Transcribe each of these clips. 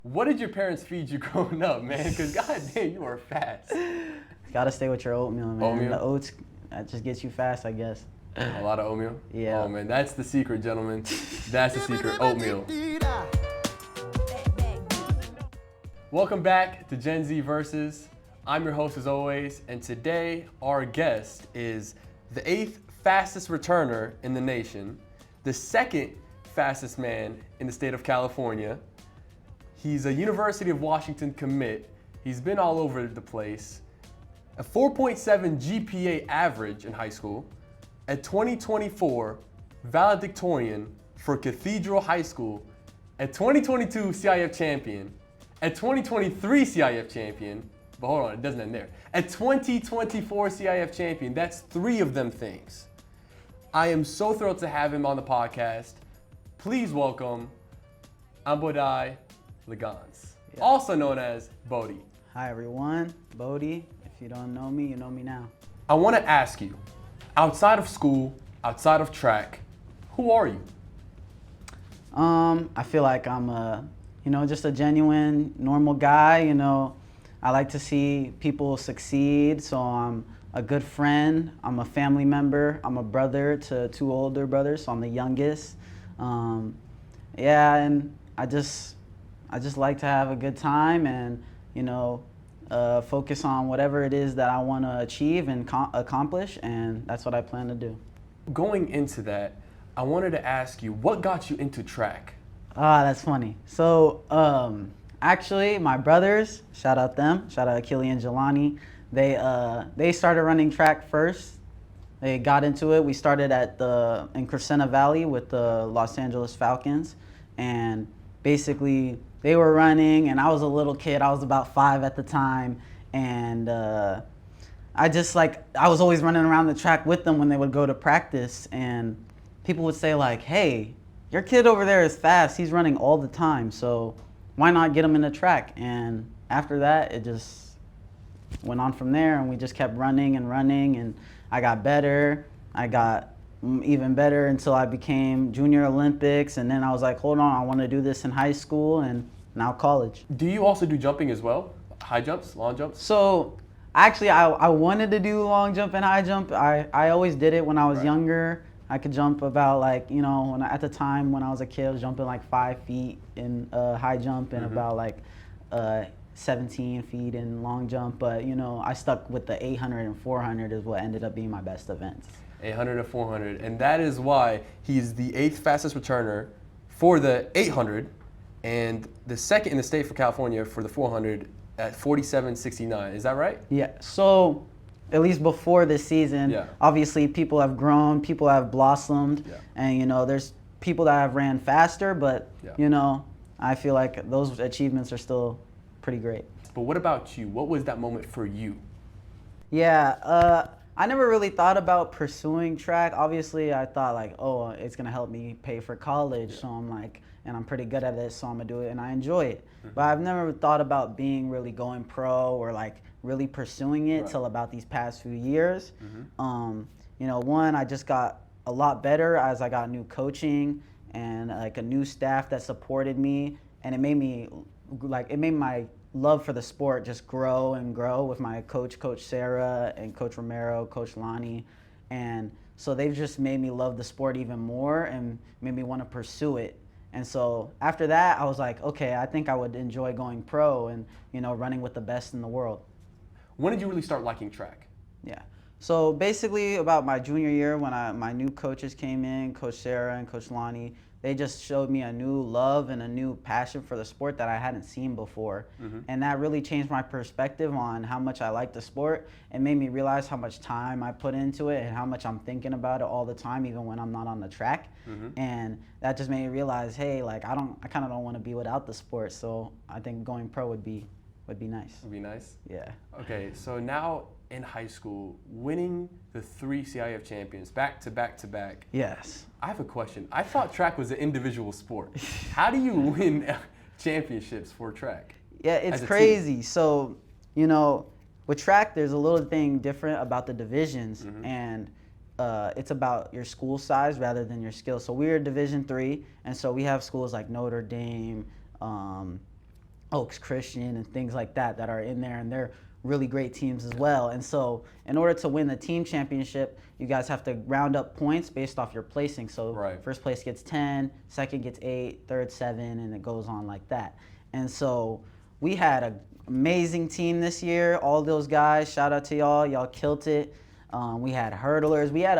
What did your parents feed you growing up, man? Because goddamn, you are fast. Gotta stay with your oatmeal, man. Oatmeal? The oats, that just gets you fast, I guess. A lot of oatmeal? Yeah. Oh, man, that's the secret, gentlemen. That's the secret, oatmeal. Welcome back to Gen Z Versus. I'm your host as always, and today our guest is the 8th fastest returner in the nation, the 2nd fastest man in the state of California. He's a University of Washington commit. He's been all over the place. A 4.7 GPA average in high school. A 2024 Valedictorian for Cathedral High School. A 2022 CIF Champion. A 2023 CIF Champion. But hold on, it doesn't end there. A 2024 CIF Champion. That's 3 of them things. I am so thrilled to have him on the podcast. Please welcome Ambodai Ligons, also known as Bodhi. Hi, everyone. Bodhi. If you don't know me, you know me now. I want to ask you, outside of school, outside of track, who are you? I feel like I'm just a genuine, normal guy. I like to see people succeed, so I'm a good friend. I'm a family member. I'm a brother to 2 older brothers, so I'm the youngest. And I just like to have a good time and, focus on whatever it is that I want to achieve and accomplish, and that's what I plan to do. Going into that, I wanted to ask you, what got you into track? That's funny. So, actually, my brothers, shout out them, shout out Achille and Jelani, they started running track first. They got into it. We started in Crescenta Valley with the Los Angeles Falcons, and basically they were running, and I was a little kid. I was about 5 at the time, and I was always running around the track with them when they would go to practice, and people would say like, "Hey, your kid over there is fast. He's running all the time, so why not get him in the track?" And after that, it just went on from there, and we just kept running, and I got better. I got even better until I became Junior Olympics, and then I was like, hold on, I want to do this in high school and now college. Do you also do jumping as well? High jumps, long jumps? So actually, I wanted to do long jump and high jump. I always did it when I was younger. I could jump about at the time when I was a kid, I was jumping like 5 feet in high jump and about 17 feet in long jump. But I stuck with the 800 and 400 is what ended up being my best events. 800 to 400, and that is why he's the 8th fastest returner for the 800 and the 2nd in the state for California for the 400 at 47.69. Is that right? Yeah, so at least before this season, obviously people have grown, people have blossomed, and there's people that have ran faster, but I feel like those achievements are still pretty great. But what about you? What was that moment for you? Yeah, I never really thought about pursuing track. Obviously, I thought like, oh, it's gonna help me pay for college, so I'm like, and I'm pretty good at it, so I'm gonna do it, and I enjoy it. But I've never thought about really going pro or like really pursuing it till about these past few years. One, I just got a lot better as I got new coaching and like a new staff that supported me, and it made my love for the sport just grow and grow with my Coach Sarah and Coach Romero, Coach Lonnie. And so they've just made me love the sport even more and made me want to pursue it. And so after that, I was like, okay, I think I would enjoy going pro and, running with the best in the world. When did you really start liking track? Yeah. So basically about my junior year when my new coaches came in, Coach Sarah and Coach Lonnie, they just showed me a new love and a new passion for the sport that I hadn't seen before. And that really changed my perspective on how much I like the sport. It made me realize how much time I put into it and how much I'm thinking about it all the time, even when I'm not on the track. And that just made me realize, hey, like I kind of don't want to be without the sport. So I think going pro would be nice. Would be nice? Yeah. Okay, so now in high school, winning the 3 CIF champions back to back to back. Yes. I have a question. I thought track was an individual sport. How do you win championships for track? Yeah, it's crazy. So, with track, there's a little thing different about the divisions, and it's about your school size rather than your skill. So we're Division III, and so we have schools like Notre Dame, Oaks Christian and things like that that are in there, and they're really great teams as well. And so in order to win the team championship, you guys have to round up points based off your placing. So first place gets 10, second gets 8, third 7, and it goes on like that. And so we had an amazing team this year. All those guys, shout out to y'all. Y'all killed it. We had hurdlers. We had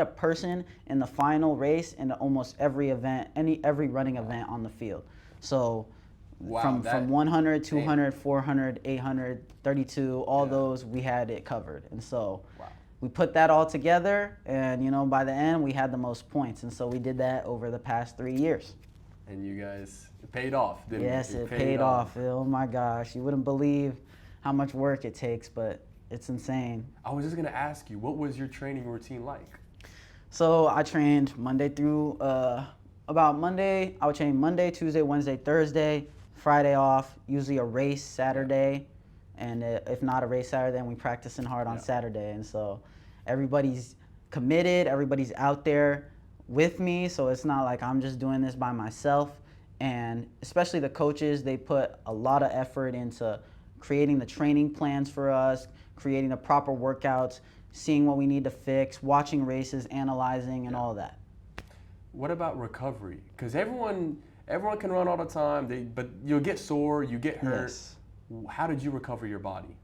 a person in the final race in almost every event, every running event on the field. So from 100, 200, 400, 800, 32, all those, we had it covered. And so we put that all together, and by the end we had the most points. And so we did that over the past 3 years. And you guys, it paid off, didn't it? Yes, it paid off. Oh my gosh, you wouldn't believe how much work it takes, but it's insane. I was just gonna ask you, what was your training routine like? So I trained Monday through I would train Monday, Tuesday, Wednesday, Thursday, Friday off, usually a race Saturday, and if not a race Saturday, then we practicing hard on Saturday. And so everybody's committed, everybody's out there with me, so it's not like I'm just doing this by myself. And especially the coaches, they put a lot of effort into creating the training plans for us, creating the proper workouts, seeing what we need to fix, watching races, analyzing, and all that. What about recovery? Because everyone can run all the time, but you'll get sore, you get hurt. Yes. How did you recover your body?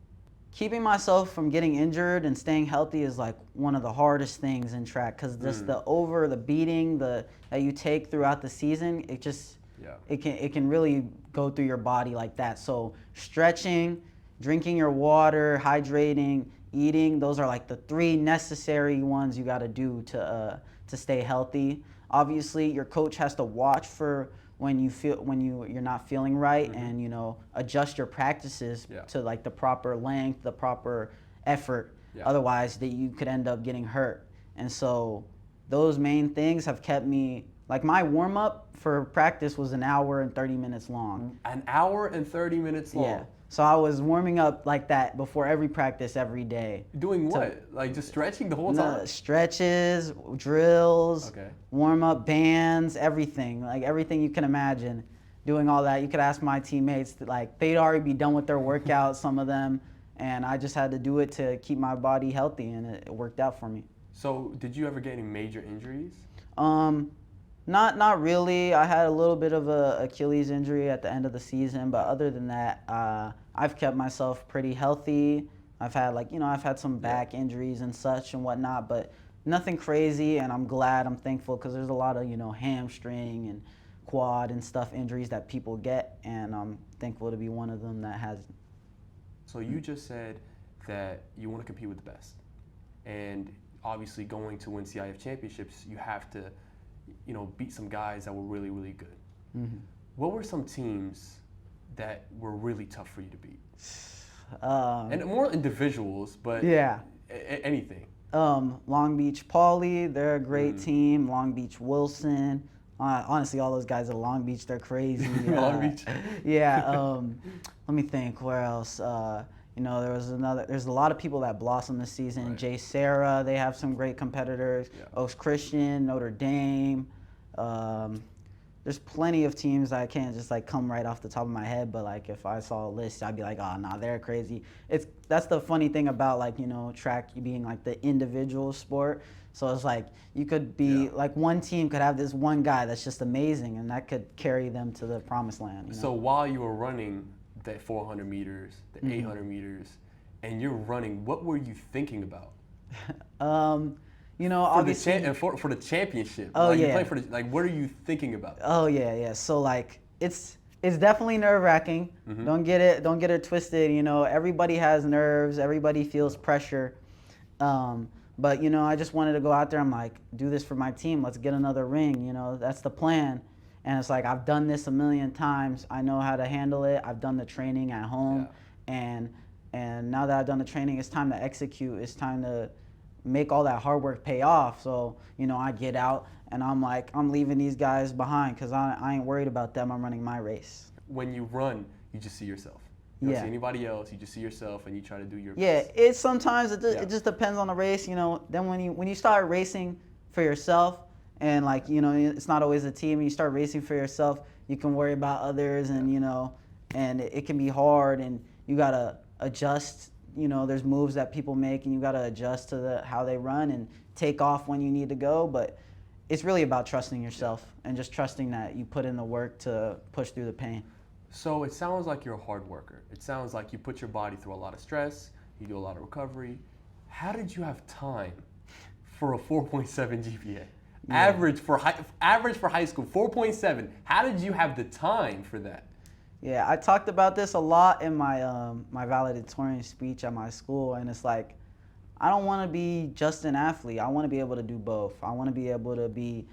Keeping myself from getting injured and staying healthy is like one of the hardest things in track, because just the beating that you take throughout the season, it can really go through your body like that. So stretching, drinking your water, hydrating, eating, those are like the 3 necessary ones you got to do to stay healthy. Obviously, your coach has to watch for when you're not feeling right, and adjust your practices to like the proper length, the proper effort. Otherwise, you could end up getting hurt. And so those main things have kept me, like, my warm up for practice was an hour and 30 minutes long. An hour and 30 minutes long? Yeah. So I was warming up like that before every practice every day. Doing what? Like just stretching the whole time? Stretches, drills, warm up bands, everything. Like everything you can imagine. Doing all that. You could ask my teammates, like they'd already be done with their workout, some of them, and I just had to do it to keep my body healthy, and it worked out for me. So did you ever get any major injuries? Not really. I had a little bit of a Achilles injury at the end of the season, but other than that, I've kept myself pretty healthy. I've had some back injuries and such and whatnot, but nothing crazy, and I'm thankful, because there's a lot of, hamstring and quad and stuff injuries that people get, and I'm thankful to be one of them that hasn't. So you just said that you want to compete with the best, and obviously going to win CIF championships, you have to beat some guys that were really, really good. Mm-hmm. What were some teams that were really tough for you to beat? And more individuals, but anything. Long Beach Poly, they're a great team. Long Beach Wilson. Honestly, all those guys at Long Beach, they're crazy. Long Beach? Let me think, where else? There's a lot of people that blossom this season. Right. J. Sarah, they have some great competitors. Oaks Christian, Notre Dame. There's plenty of teams that I can't just like come right off the top of my head, but like if I saw a list, I'd be like, oh, nah, they're crazy. That's the funny thing about like, track being like the individual sport. So it's like you could be like one team could have this one guy that's just amazing, and that could carry them to the promised land. So while you were running that 400 meters, the 800 meters, and you're running, what were you thinking about? Obviously for the championship. Oh, you're playing for what are you thinking about? Oh yeah. So like it's definitely nerve-wracking. Don't get it twisted. Everybody has nerves. Everybody feels pressure. But I just wanted to go out there. I'm like, do this for my team. Let's get another ring. That's the plan. And it's like, I've done this a million times. I know how to handle it. I've done the training at home. And now that I've done the training, it's time to execute. It's time to make all that hard work pay off. So, I get out and I'm like, I'm leaving these guys behind, because I ain't worried about them. I'm running my race. When you run, you just see yourself. You don't see anybody else. You just see yourself, and you try to do your best. It just depends on the race. Then when you start racing for yourself, and like, it's not always a team, and you start racing for yourself, you can worry about others, and and it can be hard, and you gotta adjust. You know, there's moves that people make, and you gotta adjust to how they run and take off when you need to go. But it's really about trusting yourself and just trusting that you put in the work to push through the pain. So it sounds like you're a hard worker. It sounds like you put your body through a lot of stress. You do a lot of recovery. How did you have time for a 4.7 GPA? Yeah. Average for high school, 4.7. How did you have the time for that? Yeah, I talked about this a lot in my my valedictorian speech at my school, and it's like, I don't want to be just an athlete. I want to be able to do both. I want to be able to be,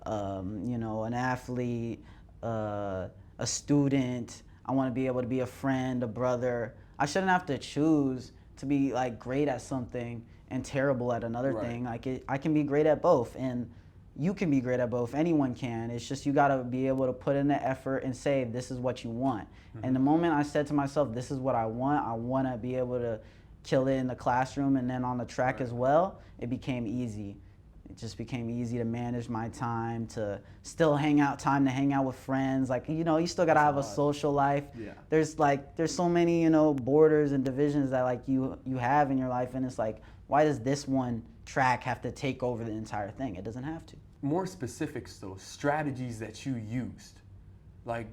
you know, an athlete, a student. I want to be able to be a friend, a brother. I shouldn't have to choose to be like great at something and terrible at another thing. Like I can be great at both, and you can be great at both. Anyone can. It's just you got to be able to put in the effort and say, this is what you want. Mm-hmm. And the moment I said to myself, this is what I want to be able to kill it in the classroom and then on the track as well, it became easy. It just became easy to manage my time, to still hang out with friends. Like, you know, you still got to have a social life. Yeah. There's so many, you know, borders and divisions that like you have in your life, and it's like, why does this one track have to take over the entire thing? It doesn't have to. More specifics though, strategies that you used. Like,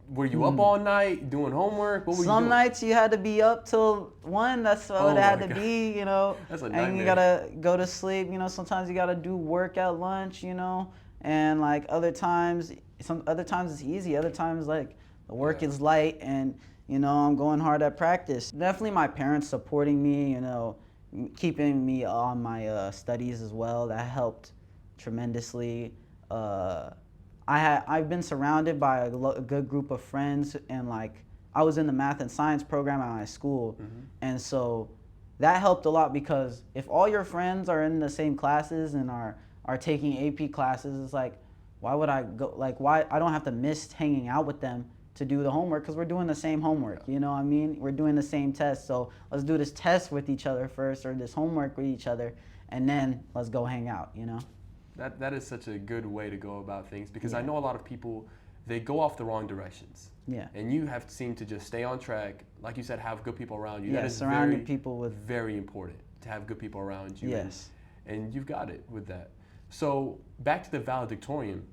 were you up all night doing homework? What were you doing? Some nights you had to be up till 1. That's what it had to be, you know. That's a nightmare. And you gotta go to sleep. You know, sometimes you gotta do work at lunch. You know, and like other times it's easy. Other times like the work is light, and you know I'm going hard at practice. Definitely my parents supporting me. You know, keeping me on my studies as well. That helped tremendously. I've been surrounded by a good group of friends, and like I was in the math and science program at my school, and so that helped a lot, because if all your friends are in the same classes and are taking AP classes, it's like, why would I go? Like, why I don't have to miss hanging out with them to do the homework, because we're doing the same homework. You know what I mean? We're doing the same test, so let's do this test with each other first, or this homework with each other, and then let's go hang out. You know. That is such a good way to go about things, because I know a lot of people, they go off the wrong directions. Yeah. And you have seemed to just stay on track. Like you said, have good people around you. Yeah, that is surrounding people with... very important to have good people around you. Yes. And you've got it with that. So back to the valedictorian,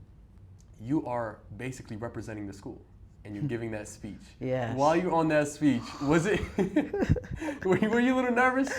you are basically representing the school, and you're giving that speech. Yes. While you're on that speech, was it, were you a little nervous?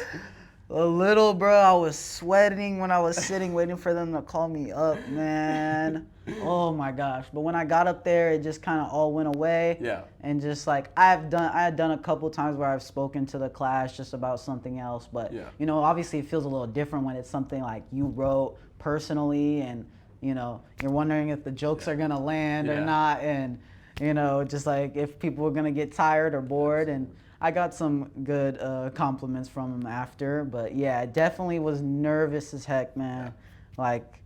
A little, bro. I was sweating when I was sitting waiting for them to call me up, man. Oh my gosh. But when I got up there, it just kind of all went away. Yeah. And just like I had done a couple times where I've spoken to the class just about something else, but you know, obviously it feels a little different when it's something like you wrote personally, and you know, you're wondering if the jokes are going to land or not, and you know, just like if people are going to get tired or bored. And I got some good compliments from him after, but yeah, I definitely was nervous as heck, man. Like,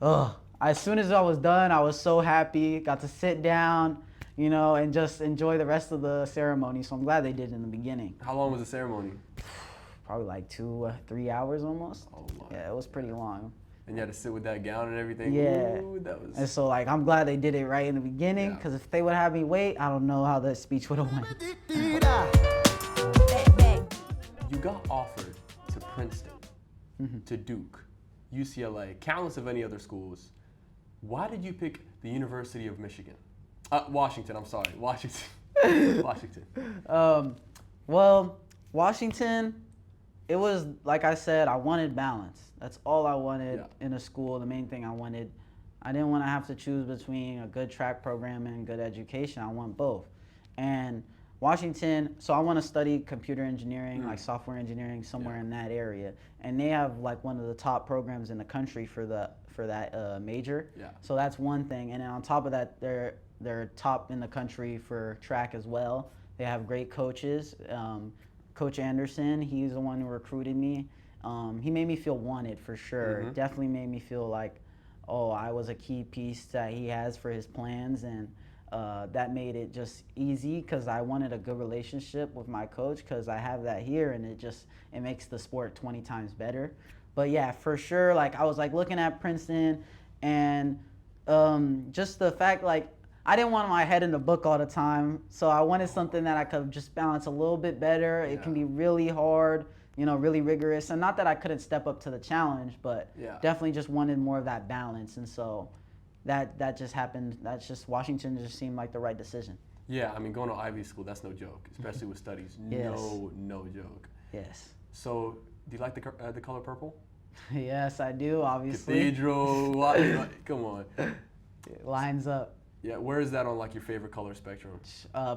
as soon as I was done, I was so happy. Got to sit down, you know, and just enjoy the rest of the ceremony. So I'm glad they did it in the beginning. How long was the ceremony? Probably like 2-3 hours almost. Oh my. Yeah, it was pretty long. And you had to sit with that gown and everything? Yeah. Ooh, that was... And so like, I'm glad they did it right in the beginning, because if they would have me wait, I don't know how the speech would have went. You got offered to Princeton, to Duke, UCLA, countless of any other schools. Why did you pick the University of Michigan? Washington, I'm sorry, Washington. Washington. Well, Washington, it was, like I said, I wanted balance. That's all I wanted in a school, the main thing I wanted. I didn't want to have to choose between a good track program and good education. I want both. And Washington, so I want to study computer engineering, like software engineering, somewhere in that area. And they have like one of the top programs in the country for that major. Yeah. So that's one thing. And then on top of that, they're top in the country for track as well. They have great coaches. Coach Anderson, he's the one who recruited me. He made me feel wanted for sure. Definitely made me feel like, I was a key piece that he has for his plans, and that made it just easy, because I wanted a good relationship with my coach, because I have that here, and it makes the sport 20 times better. But yeah, for sure, like I was like looking at Princeton, and just the fact, like I didn't want my head in the book all the time, so I wanted something that I could just balance a little bit better. It can be really hard, really rigorous, and not that I couldn't step up to the challenge, but definitely just wanted more of that balance, and so that just happened. That's just Washington just seemed like the right decision. Yeah, I mean, going to Ivy school, that's no joke, especially with studies. Yes. No joke. Yes. So, do you like the color purple? Yes, I do, obviously. Cathedral, come on. It lines up. Yeah, where is that on like your favorite color spectrum?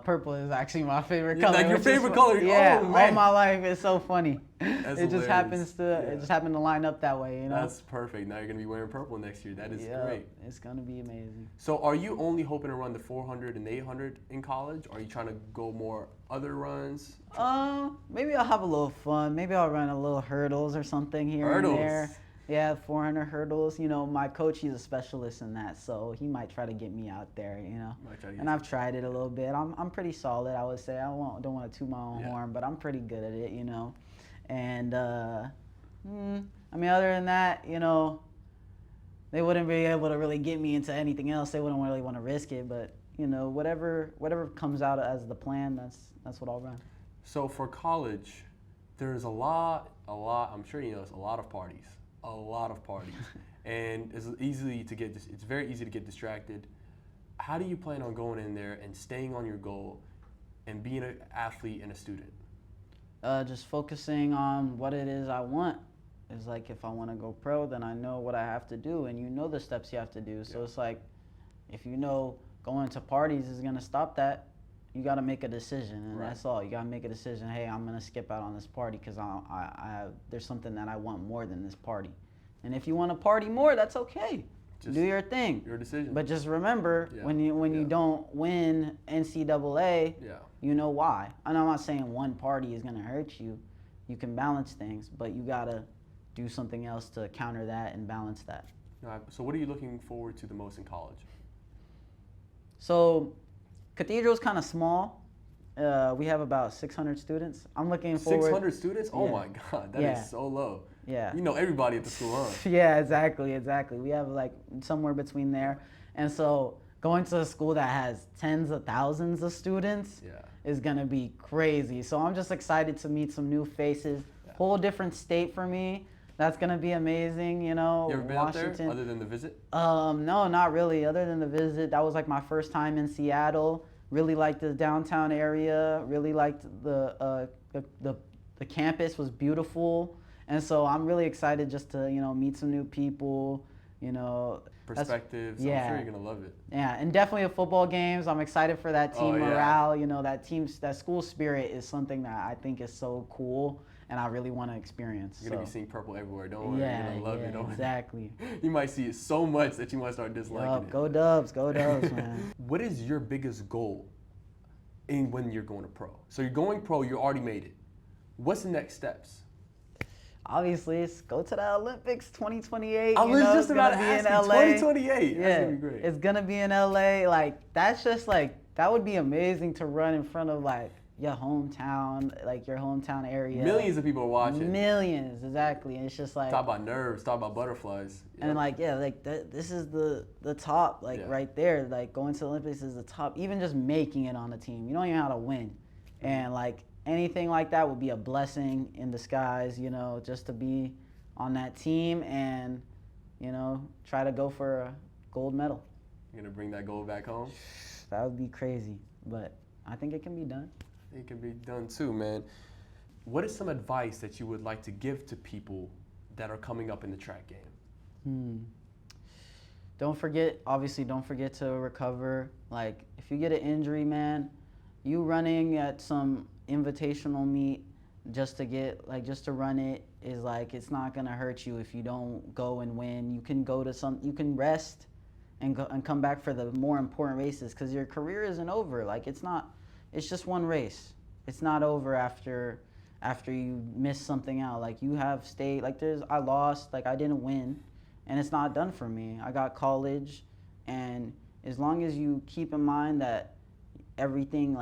Purple is actually my favorite color. Like your favorite color? Yeah, oh, man. All my life. It's so funny. That's it just hilarious. it just happened to line up that way, That's perfect. Now you're gonna be wearing purple next year. That is great. It's gonna be amazing. So are you only hoping to run the 400 and 800 in college? Or are you trying to go more other runs? Maybe I'll have a little fun. Maybe I'll run a little hurdles or something here and there. Yeah, 400 hurdles. My coach, he's a specialist in that, so he might try to get me out there, And I've tried it a little bit. I'm pretty solid, I would say. I don't want to toot my own horn, but I'm pretty good at it, And, I mean, other than that, they wouldn't be able to really get me into anything else. They wouldn't really want to risk it, but, whatever comes out as the plan, that's what I'll run. So for college, there's a lot, I'm sure it's a lot of parties. And it's very easy to get distracted. How do you plan on going in there and staying on your goal and being an athlete and a student? Just focusing on what it is I want. It's like if I want to go pro, then I know what I have to do, and the steps you have to do. So it's like if going to parties is going to stop that, you got to make a decision, and that's all. You got to make a decision. Hey, I'm going to skip out on this party because there's something that I want more than this party. And if you want to party more, that's okay. Just do your thing. Your decision. But just remember, when you don't win NCAA, you know why. And I'm not saying one party is going to hurt you. You can balance things, but you got to do something else to counter that and balance that. So what are you looking forward to the most in college? So Cathedral's kind of small. We have about 600 students. I'm looking forward. 600 students? Oh my God, that is so low. Yeah. You know everybody at the school, huh? Yeah, exactly. We have like somewhere between there. And so going to a school that has tens of thousands of students is going to be crazy. So I'm just excited to meet some new faces. Whole different state for me. That's going to be amazing, You ever been Washington. up there other than the visit? No, not really. Other than the visit, that was like my first time in Seattle. Really liked the downtown area. Really liked the campus was beautiful, and so I'm really excited just to meet some new people. Perspectives. I'm sure you're gonna love it. Yeah, and definitely the football games. I'm excited for that team morale. That school spirit is something that I think is so cool, and I really want to experience. You're gonna be seeing purple everywhere. Don't worry. You're gonna love it. Exactly. You might see it so much that you might start disliking it. Go Dubs, man. What is your biggest goal when you're going to pro? So you're going pro. You already made it. What's the next steps? Obviously, it's go to the Olympics 2028. I was just about to ask you, 2028. That's gonna be great. It's gonna be in LA. Like that's just like that would be amazing to run in front of like your hometown, like your hometown area. Millions of people are watching. Millions, exactly. And it's just like talk about nerves, talk about butterflies. And like this is the top, like right there. Like going to the Olympics is the top. Even just making it on the team, you don't even know how to win, and like. Anything like that would be a blessing in disguise, just to be on that team and, try to go for a gold medal. You're going to bring that gold back home? That would be crazy, but I think it can be done. It can be done too, man. What is some advice that you would like to give to people that are coming up in the track game? Don't forget to recover. Like, if you get an injury, man, you running at some invitational meet just to run it is like it's not gonna hurt you if you don't go and win. You can rest and go and come back for the more important races because your career isn't over. Like it's just one race. It's not over after you miss something out. Like you have stayed. Like I lost. Like I didn't win, and it's not done for me. I got college, and as long as you keep in mind that everything's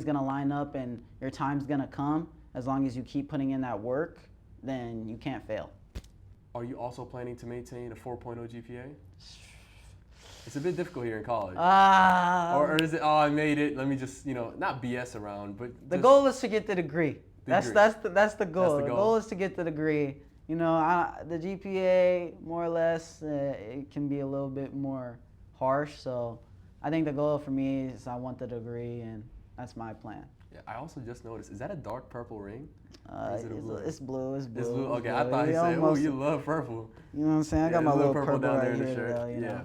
gonna line up and your time's gonna come, as long as you keep putting in that work, then you can't fail. Are you also planning to maintain a 4.0 GPA? It's a bit difficult here in college. Or or is it, oh, I made it, let me just, not BS around, but the goal is to get the degree. That's the goal. That's the goal. The goal is to get the degree. The GPA, more or less, it can be a little bit more harsh. So I think the goal for me is I want the degree, and that's my plan. Yeah, I also just noticed, is that a dark purple ring? It's blue. It's blue. It's blue. Okay, I thought he said, oh, you love purple. You know what I'm saying? I got my little purple down right there in the here, shirt. though, you know.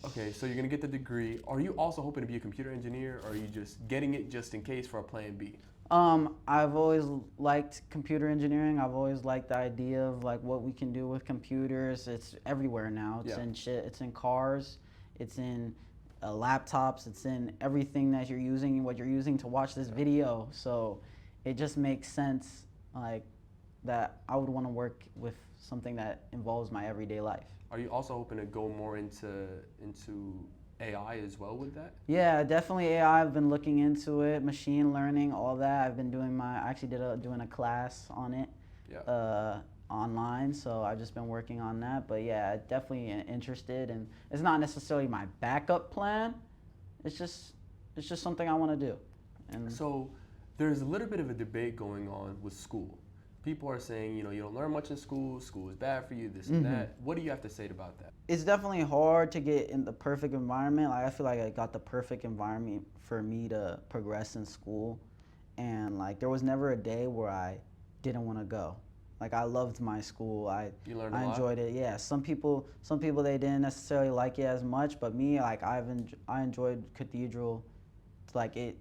Okay, so you're gonna get the degree. Are you also hoping to be a computer engineer, or are you just getting it just in case for a plan B? I've always liked computer engineering. I've always liked the idea of like what we can do with computers. It's everywhere now. It's in shit. It's in cars. It's in laptops. It's in everything that you're using, what you're using to watch this video. So it just makes sense, like, that I would want to work with something that involves my everyday life. Are you also hoping to go more into AI as well with that? Yeah, definitely AI. I've been looking into it, machine learning, all that. I've been doing doing a class on it online, so I've just been working on that. But yeah, definitely interested, and it's not necessarily my backup plan. It's just something I want to do. And so there's a little bit of a debate going on with school. People are saying, you don't learn much in school is bad for you, this and that. What do you have to say about that? It's definitely hard to get in the perfect environment. Like, I feel like I got the perfect environment for me to progress in school. And like, there was never a day where I didn't want to go. Like, I loved my school. I enjoyed it. Yeah, some people they didn't necessarily like it as much, but me, like, I enjoyed Cathedral. Like, it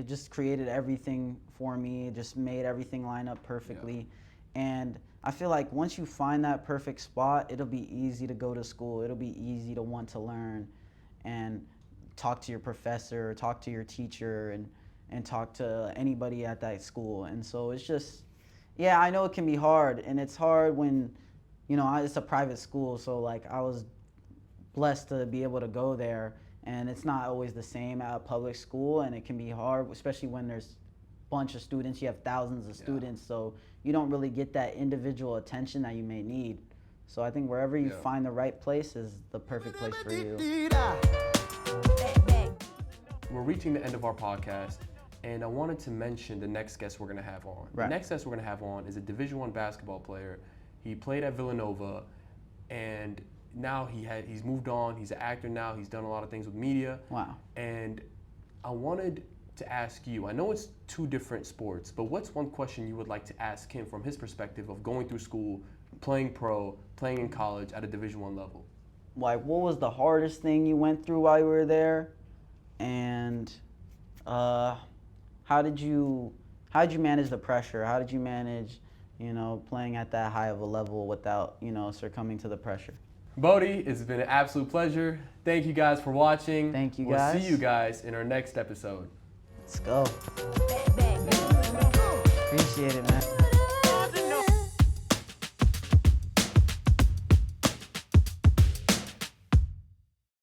just created everything for me. It just made everything line up perfectly. Yeah. And I feel like once you find that perfect spot, it'll be easy to go to school. It'll be easy to want to learn and talk to your professor, talk to your teacher, and talk to anybody at that school. And so it's just, yeah, I know it can be hard. And it's hard when, it's a private school. So like, I was blessed to be able to go there. And it's not always the same at a public school, and it can be hard, especially when there's a bunch of students. You have thousands of students, so you don't really get that individual attention that you may need. So I think wherever you find the right place is the perfect place for you. We're reaching the end of our podcast, and I wanted to mention the next guest we're going to have on. Right. The next guest we're going to have on is a Division I basketball player. He played at Villanova, and now he's moved on. He's an actor now. He's done a lot of things with media. Wow. And I wanted to ask you, I know it's two different sports, but what's one question you would like to ask him from his perspective of going through school, playing pro, playing in college at a Division I level? Like, what was the hardest thing you went through while you were there? And how did you manage the pressure? How did you manage, playing at that high of a level without, succumbing to the pressure? Bodie, it's been an absolute pleasure. Thank you guys for watching. Thank you guys. We'll see you guys in our next episode. Let's go. Appreciate it, man.